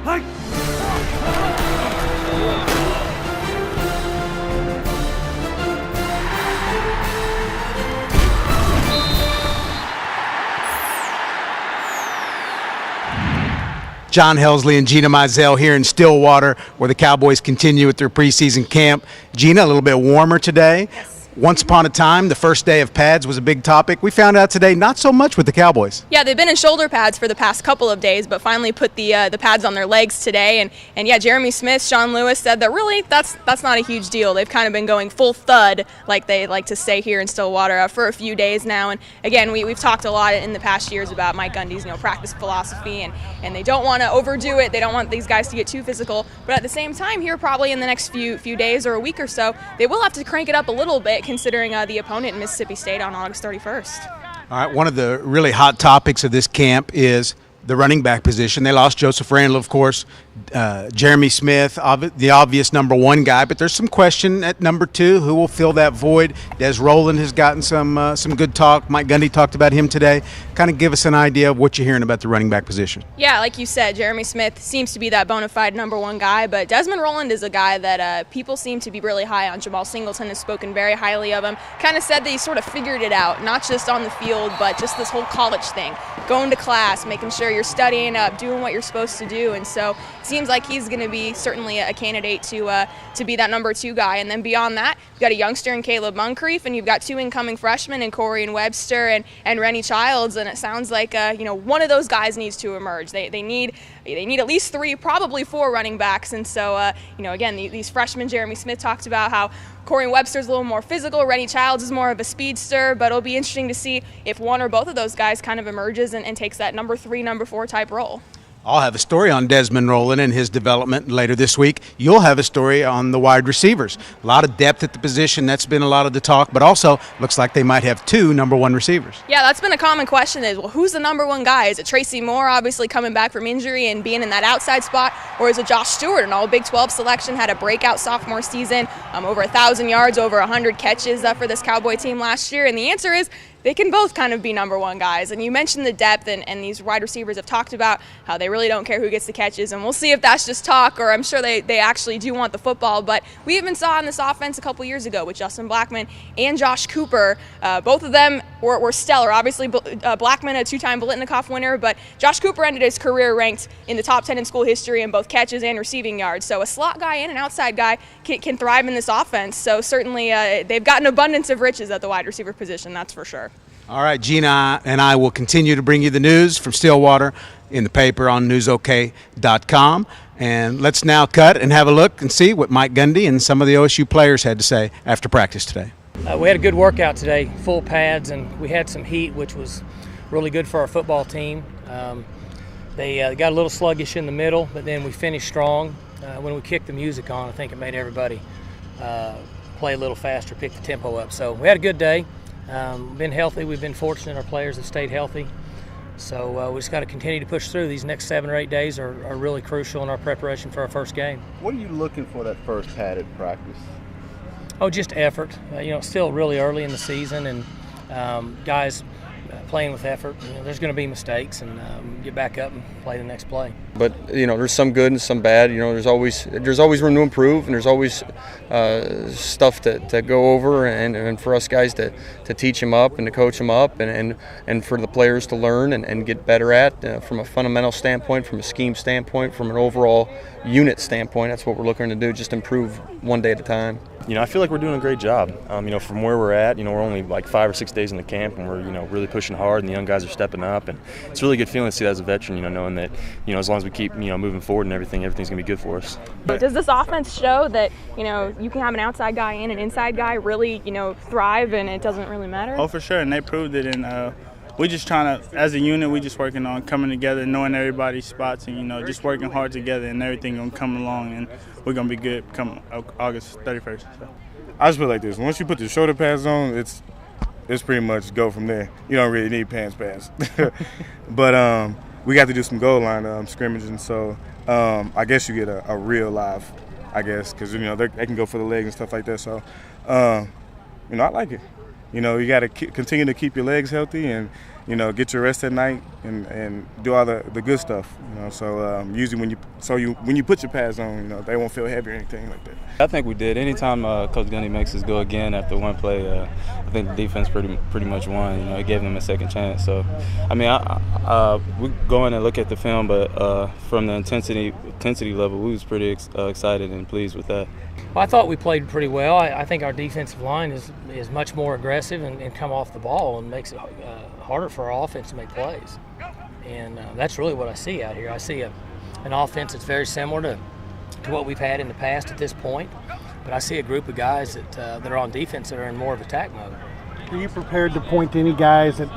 John Helsley and Gina Mizell here in Stillwater, where the Cowboys continue with their preseason camp. Gina, a little bit warmer today. Yes. Once upon a time, the first day of pads was a big topic. We found out today not so much with the Cowboys. Yeah, they've been in shoulder pads for the past couple of days, but finally put the pads on their legs today. And yeah, Jeremy Smith, Sean Lewis said that really that's not a huge deal. They've kind of been going full thud, like they like to say here in Stillwater, for a few days now. And again, we've talked a lot in the past years about Mike Gundy's practice philosophy, and they don't want to overdo it. They don't want these guys to get too physical. But at the same time, here probably in the next few days or a week or so, they will have to crank it up a little bit, considering the opponent in Mississippi State on August 31st. All right, one of the really hot topics of this camp is the running back position. They lost Joseph Randall, of course, Jeremy Smith, the obvious number one guy, but there's some question at number two. Who will fill that void? Des Rowland has gotten some good talk. Mike Gundy talked about him today. Kind of give us an idea of what you're hearing about the running back position. Yeah, like you said, Jeremy Smith seems to be that bona fide number one guy, but Desmond Rowland is a guy that people seem to be really high on. Jamal Singleton has spoken very highly of him. Kind of said that he sort of figured it out, not just on the field, but just this whole college thing. Going to class, making sure you're studying up, doing what you're supposed to do, and so it seems like he's going to be certainly a candidate to be that number two guy. And then beyond that, you've got a youngster in Caleb Moncrief, and you've got two incoming freshmen in Corey and Webster and Rennie Childs, and it sounds like one of those guys needs to emerge. They need at least three, probably four running backs, and so again, these freshmen, Jeremy Smith talked about how Corey Webster's a little more physical, Rennie Childs is more of a speedster, but it'll be interesting to see if one or both of those guys kind of emerges and takes that number three, number four type role. I'll have a story on Desmond Rowland and his development later this week. You'll have a story on the wide receivers. A lot of depth at the position. That's been a lot of the talk, but also looks like they might have two number one receivers. Yeah, that's been a common question is, well, who's the number one guy? Is it Tracy Moore, obviously coming back from injury and being in that outside spot, or is it Josh Stewart, an all Big 12 selection, had a breakout sophomore season, over 1,000 yards, over 100 catches for this Cowboy team last year? And the answer is they can both kind of be number one guys. And you mentioned the depth, and these wide receivers have talked about how they really don't care who gets the catches, and we'll see if that's just talk or I'm sure they actually do want the football. But we even saw in this offense a couple years ago with Justin Blackman and Josh Cooper. Both of them were stellar. Obviously, Blackman, a two-time Biletnikoff winner, but Josh Cooper ended his career ranked in the top 10 in school history in both catches and receiving yards. So a slot guy and an outside guy can thrive in this offense. So certainly they've got an abundance of riches at the wide receiver position, that's for sure. All right, Gina and I will continue to bring you the news from Stillwater in the paper on newsok.com. And let's now cut and have a look and see what Mike Gundy and some of the OSU players had to say after practice today. We had a good workout today, full pads, and we had some heat, which was really good for our football team. They got a little sluggish in the middle, but then we finished strong. When we kicked the music on, I think it made everybody play a little faster, pick the tempo up. So we had a good day. Been healthy. We've been fortunate. Our players have stayed healthy. So we just got to continue to push through. These next 7 or 8 days are really crucial in our preparation for our first game. What are you looking for that first padded practice? Oh, just effort. It's still really early in the season, and guys playing with effort. There's going to be mistakes, and get back up and play the next play. But there's some good and some bad. There's always room to improve, and there's always stuff to go over, and for us guys to teach them up and to coach them up, and for the players to learn and get better at from a fundamental standpoint, from a scheme standpoint, from an overall unit standpoint. That's what we're looking to do, just improve one day at a time. I feel like we're doing a great job. From where we're at, we're only like 5 or 6 days in the camp, and we're, really pushing hard, and the young guys are stepping up, and it's a really good feeling to see that as a veteran, knowing that, as long as we keep, moving forward and everything's going to be good for us. Does this offense show that, you can have an outside guy and an inside guy really, thrive, and it doesn't really matter? Oh, for sure, and they proved it, and we're just trying to, as a unit, we're just working on coming together, knowing everybody's spots, and, just working hard together, and everything going to come along, and we're going to be good come August 31st. So. I just feel like this. Once you put the shoulder pads on, it's pretty much go from there. You don't really need pants. But we got to do some goal line scrimmages, and so I guess you get a real live, because, they can go for the legs and stuff like that. So, I like it. You got to continue to keep your legs healthy and get your rest at night and do all the good stuff. So usually when you put your pads on, they won't feel heavy or anything like that. I think we did. Anytime Coach Gundy makes us go again after one play, I think the defense pretty much won. It gave them a second chance. So, I mean, we go in and look at the film, but from the intensity level, we was pretty excited and pleased with that. Well, I thought we played pretty well. I think our defensive line is much more aggressive and come off the ball and makes it harder for our offense to make plays. And that's really what I see out here. I see an offense that's very similar to what we've had in the past at this point, but I see a group of guys that are on defense that are in more of attack mode. Are you prepared to point to any guys that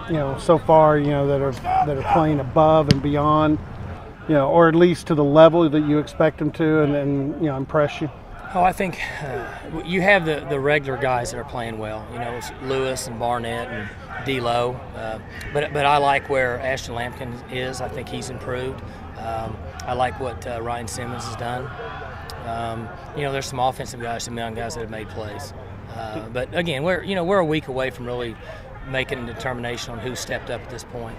so far that are playing above and beyond, or at least to the level that you expect them to, and impress you? Oh, I think you have the regular guys that are playing well. It's Lewis and Barnett and D'Lo, but I like where Ashton Lampkin is. I think he's improved. I like what Ryan Simmons has done. There's some offensive guys, some young guys that have made plays. But again, we're a week away from really making a determination on who stepped up at this point.